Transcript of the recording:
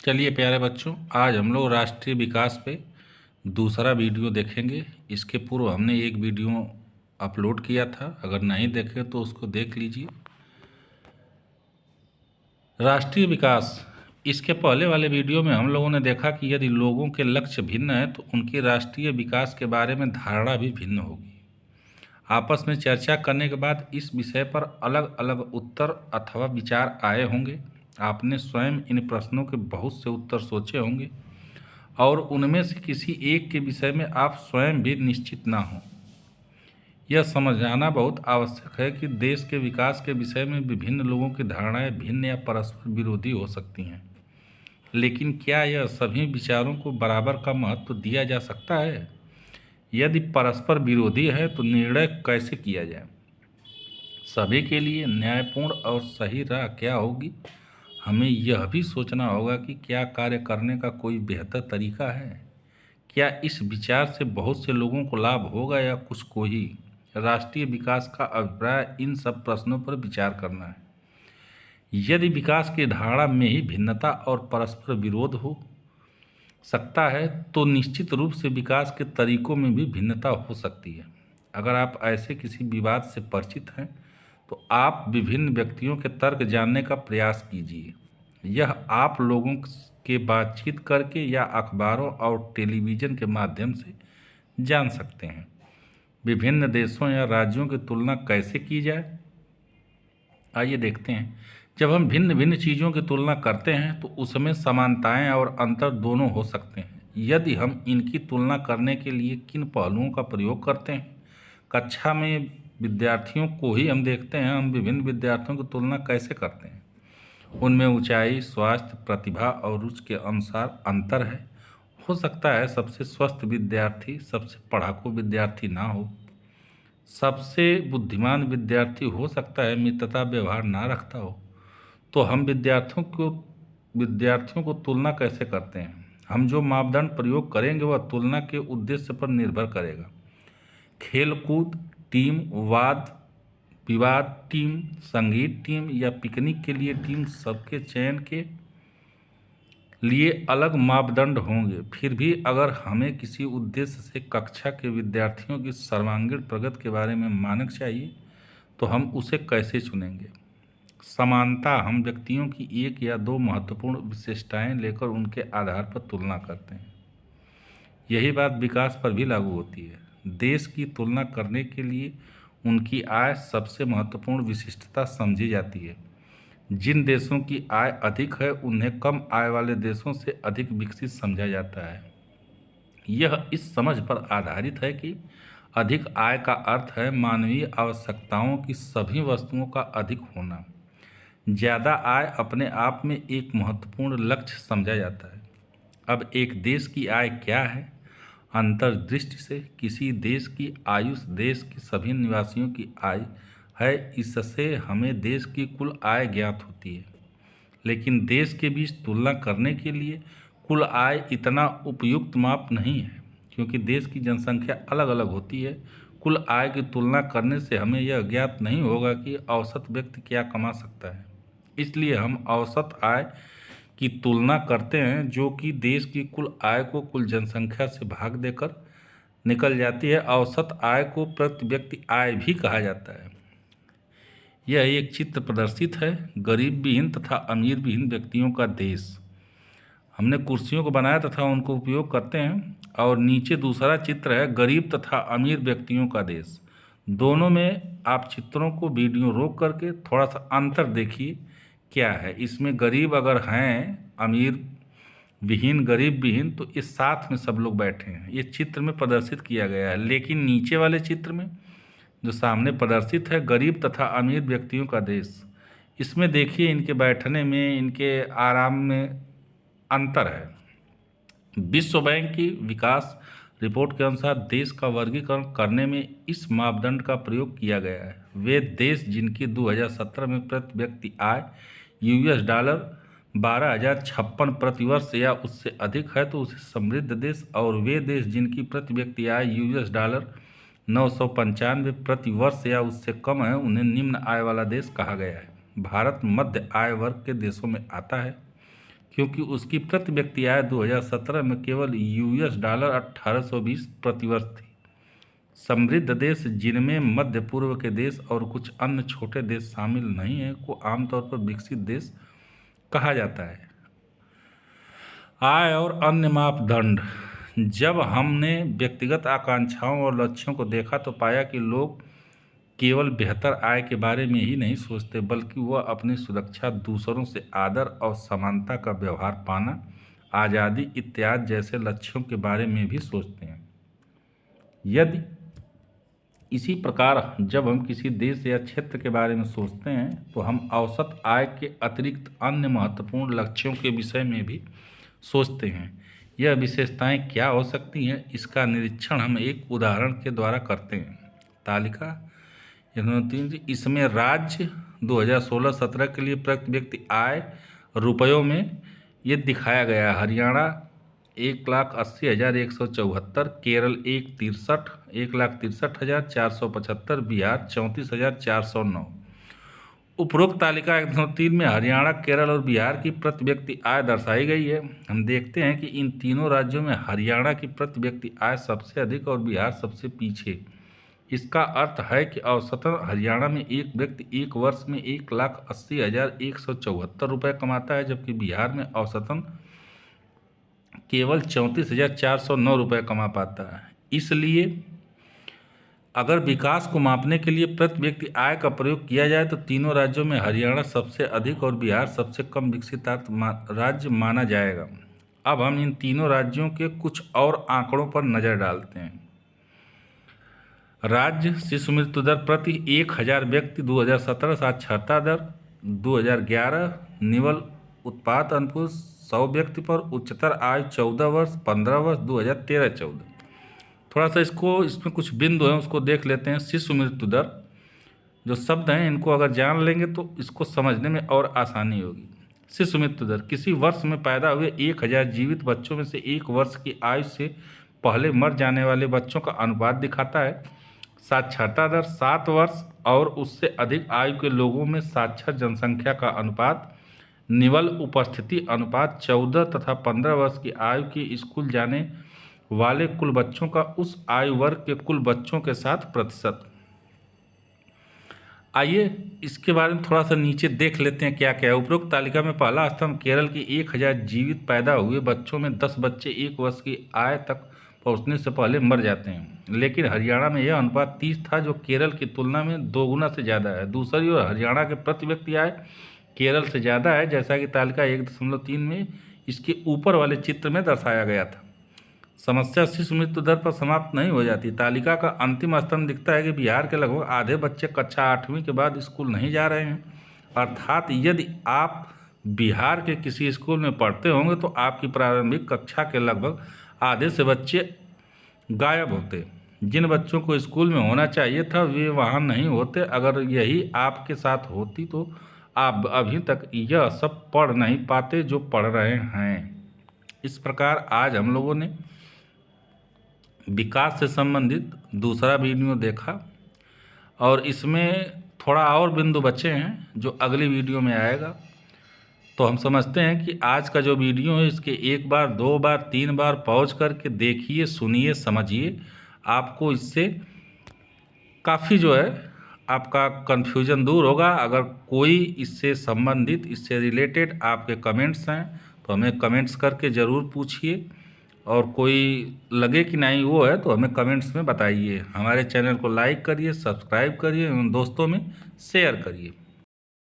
चलिए प्यारे बच्चों, आज हम लोग राष्ट्रीय विकास पे दूसरा वीडियो देखेंगे। इसके पूर्व हमने एक वीडियो अपलोड किया था, अगर नहीं देखे तो उसको देख लीजिए। राष्ट्रीय विकास, इसके पहले वाले वीडियो में हम लोगों ने देखा कि यदि लोगों के लक्ष्य भिन्न हैं तो उनके राष्ट्रीय विकास के बारे में धारणा भी भिन्न होगी। आपस में चर्चा करने के बाद इस विषय पर अलग अलग उत्तर अथवा विचार आए होंगे। आपने स्वयं इन प्रश्नों के बहुत से उत्तर सोचे होंगे और उनमें से किसी एक के विषय में आप स्वयं भी निश्चित ना हों। यह समझना बहुत आवश्यक है कि देश के विकास के विषय में विभिन्न लोगों की धारणाएं भिन्न या परस्पर विरोधी हो सकती हैं, लेकिन क्या यह सभी विचारों को बराबर का महत्व दिया जा सकता है? यदि परस्पर विरोधी है तो निर्णय कैसे किया जाए? सभी के लिए न्यायपूर्ण और सही राह क्या होगी? हमें यह भी सोचना होगा कि क्या कार्य करने का कोई बेहतर तरीका है। क्या इस विचार से बहुत से लोगों को लाभ होगा या कुछ को ही? राष्ट्रीय विकास का अभिप्राय इन सब प्रश्नों पर विचार करना है। यदि विकास की धारणा में ही भिन्नता और परस्पर विरोध हो सकता है तो निश्चित रूप से विकास के तरीकों में भी भिन्नता हो सकती है। अगर आप ऐसे किसी विवाद से परिचित हैं तो आप विभिन्न व्यक्तियों के तर्क जानने का प्रयास कीजिए। यह आप लोगों के बातचीत करके या अखबारों और टेलीविज़न के माध्यम से जान सकते हैं। विभिन्न देशों या राज्यों की तुलना कैसे की जाए? आइए देखते हैं। जब हम भिन्न भिन्न चीज़ों की तुलना करते हैं तो उसमें समानताएं और अंतर दोनों हो सकते हैं। यदि हम इनकी तुलना करने के लिए किन पहलुओं का प्रयोग करते हैं, कक्षा में विद्यार्थियों को ही हम देखते हैं, हम विभिन्न विद्यार्थियों की तुलना कैसे करते हैं। उनमें ऊंचाई, स्वास्थ्य, प्रतिभा और रुचि के अनुसार अंतर है। हो सकता है सबसे स्वस्थ विद्यार्थी सबसे पढ़ाकू विद्यार्थी ना हो। सबसे बुद्धिमान विद्यार्थी हो सकता है मित्रता व्यवहार ना रखता हो। तो हम विद्यार्थियों को तुलना कैसे करते हैं? हम जो मापदंड प्रयोग करेंगे वह तुलना के उद्देश्य पर निर्भर करेगा। खेलकूद टीम, वाद विवाद टीम, संगीत टीम या पिकनिक के लिए टीम, सबके चयन के लिए अलग मापदंड होंगे। फिर भी अगर हमें किसी उद्देश्य से कक्षा के विद्यार्थियों की सर्वांगीण प्रगति के बारे में मानक चाहिए तो हम उसे कैसे चुनेंगे? समानता, हम व्यक्तियों की एक या दो महत्वपूर्ण विशेषताएं लेकर उनके आधार पर तुलना करते हैं। यही बात विकास पर भी लागू होती है। देश की तुलना करने के लिए उनकी आय सबसे महत्वपूर्ण विशिष्टता समझी जाती है। जिन देशों की आय अधिक है उन्हें कम आय वाले देशों से अधिक विकसित समझा जाता है। यह इस समझ पर आधारित है कि अधिक आय का अर्थ है मानवीय आवश्यकताओं की सभी वस्तुओं का अधिक होना। ज़्यादा आय अपने आप में एक महत्वपूर्ण लक्ष्य समझा जाता है। अब एक देश की आय क्या है? अंतर्दृष्टि से किसी देश की आयुष देश के सभी निवासियों की आय है। इससे हमें देश की कुल आय ज्ञात होती है। लेकिन देश के बीच तुलना करने के लिए कुल आय इतना उपयुक्त माप नहीं है, क्योंकि देश की जनसंख्या अलग अलग होती है। कुल आय की तुलना करने से हमें यह ज्ञात नहीं होगा कि औसत व्यक्ति क्या कमा सकता है। इसलिए हम औसत आय की तुलना करते हैं, जो कि देश की कुल आय को कुल जनसंख्या से भाग देकर निकल जाती है। औसत आय को प्रति व्यक्ति आय भी कहा जाता है। यह एक चित्र प्रदर्शित है, गरीब विहीन तथा अमीर विहीन व्यक्तियों का देश। हमने कुर्सियों को बनाया तथा उनको उपयोग करते हैं, और नीचे दूसरा चित्र है गरीब तथा अमीर व्यक्तियों का देश। दोनों में आप चित्रों को वीडियो रोक करके थोड़ा सा अंतर देखिए क्या है। इसमें गरीब अगर हैं, अमीर विहीन, गरीब विहीन, तो इस साथ में सब लोग बैठे हैं। ये चित्र में प्रदर्शित किया गया है। लेकिन नीचे वाले चित्र में जो सामने प्रदर्शित है, गरीब तथा अमीर व्यक्तियों का देश, इसमें देखिए इनके बैठने में, इनके आराम में अंतर है। विश्व बैंक की विकास रिपोर्ट के अनुसार देश का वर्गीकरण करने में इस मापदंड का प्रयोग किया गया है। वे देश जिनकी 2017 में प्रति व्यक्ति आय $12,056 प्रति वर्ष या उससे अधिक है तो उसे समृद्ध देश, और वे देश जिनकी प्रति व्यक्ति आय $995 प्रति वर्ष या उससे कम है उन्हें निम्न आय वाला देश कहा गया है। भारत मध्य आय वर्ग के देशों में आता है। क्योंकि उसकी प्रति व्यक्ति आय 2017 में केवल $18 1820 प्रतिवर्ष थी। समृद्ध देश, जिनमें मध्य पूर्व के देश और कुछ अन्य छोटे देश शामिल नहीं हैं, को आमतौर पर विकसित देश कहा जाता है। आय और अन्य मापदंड। जब हमने व्यक्तिगत आकांक्षाओं और लक्ष्यों को देखा तो पाया कि लोग केवल बेहतर आय के बारे में ही नहीं सोचते, बल्कि वह अपनी सुरक्षा, दूसरों से आदर और समानता का व्यवहार पाना, आज़ादी इत्यादि जैसे लक्ष्यों के बारे में भी सोचते हैं। यदि इसी प्रकार जब हम किसी देश या क्षेत्र के बारे में सोचते हैं तो हम औसत आय के अतिरिक्त अन्य महत्वपूर्ण लक्ष्यों के विषय में भी सोचते हैं। यह विशेषताएं क्या हो सकती हैं, इसका निरीक्षण हम एक उदाहरण के द्वारा करते हैं। तालिका 103। इसमें राज्य 2016-17 के लिए प्रति व्यक्ति आय रुपयों में ये दिखाया गया है। हरियाणा 1,80,174, केरल 1,63,475, बिहार 34,409। उपरोक्त तालिका 103 में हरियाणा, केरल और बिहार की प्रति व्यक्ति आय दर्शाई गई है। हम देखते हैं कि इन तीनों राज्यों में हरियाणा की प्रति व्यक्ति आय सबसे अधिक और बिहार सबसे पीछे। इसका अर्थ है कि औसतन हरियाणा में एक व्यक्ति एक वर्ष में 1,80,174 रुपये कमाता है, जबकि बिहार में औसतन केवल 34,409 रुपये कमा पाता है। इसलिए अगर विकास को मापने के लिए प्रति व्यक्ति आय का प्रयोग किया जाए तो तीनों राज्यों में हरियाणा सबसे अधिक और बिहार सबसे कम विकसित राज्य माना जाएगा। अब हम इन तीनों राज्यों के कुछ और आंकड़ों पर नज़र डालते हैं। राज्य शिशु मृत्यु दर प्रति 1,000 व्यक्ति 2017, साक्षरता दर 2011, निवल उत्पाद अनुपात 100 व्यक्ति पर, उच्चतर आयु 14 वर्ष 15 वर्ष 2013-14। थोड़ा सा इसमें कुछ बिंदु हैं उसको देख लेते हैं। शिशु मृत्यु दर, जो शब्द हैं इनको अगर जान लेंगे तो इसको समझने में और आसानी होगी। शिशु मृत्यु दर किसी वर्ष में पैदा हुए 1,000 जीवित बच्चों में से 1 वर्ष की आयु से पहले मर जाने वाले बच्चों का अनुपात दिखाता है। साक्षरता दर 7 वर्ष और उससे अधिक आयु के लोगों में साक्षर जनसंख्या का अनुपात। निवल उपस्थिति अनुपात 14 तथा 15 वर्ष की आयु के स्कूल जाने वाले कुल बच्चों का उस आयु वर्ग के कुल बच्चों के साथ प्रतिशत। आइए इसके बारे में थोड़ा सा नीचे देख लेते हैं क्या क्या है। उपरोक्त तालिका में पहला स्तंभ केरल के 1,000 जीवित पैदा हुए बच्चों में 10 बच्चे 1 वर्ष की आय तक पहुंचने से पहले मर जाते हैं, लेकिन हरियाणा में यह अनुपात 30 था, जो केरल की तुलना में 2 गुना से ज़्यादा है। दूसरी ओर हरियाणा के प्रति व्यक्ति आय केरल से ज़्यादा है, जैसा कि तालिका 1.3 में इसके ऊपर वाले चित्र में दर्शाया गया था। समस्या शिशु मृत्यु दर पर समाप्त नहीं हो जाती। तालिका का अंतिम स्तंभ दिखता है कि बिहार के लगभग आधे बच्चे कक्षा 8वीं के बाद स्कूल नहीं जा रहे हैं। अर्थात यदि आप बिहार के किसी स्कूल में पढ़ते होंगे तो आपकी प्रारंभिक कक्षा के लगभग आधे से बच्चे गायब होते। जिन बच्चों को स्कूल में होना चाहिए था वे वहाँ नहीं होते। अगर यही आपके साथ होती तो आप अभी तक यह सब पढ़ नहीं पाते जो पढ़ रहे हैं। इस प्रकार आज हम लोगों ने विकास से संबंधित दूसरा वीडियो देखा और इसमें थोड़ा और बिंदु बचे हैं जो अगली वीडियो में आएगा। तो हम समझते हैं कि आज का जो वीडियो है इसके 1 बार 2 बार 3 बार पॉज करके देखिए, सुनिए, समझिए। आपको इससे काफ़ी जो है आपका कन्फ्यूजन दूर होगा। अगर कोई इससे संबंधित, इससे रिलेटेड आपके कमेंट्स हैं तो हमें कमेंट्स करके ज़रूर पूछिए, और कोई लगे कि नहीं वो है तो हमें कमेंट्स में बताइए। हमारे चैनल को लाइक करिए, सब्सक्राइब करिए एवं दोस्तों में शेयर करिए।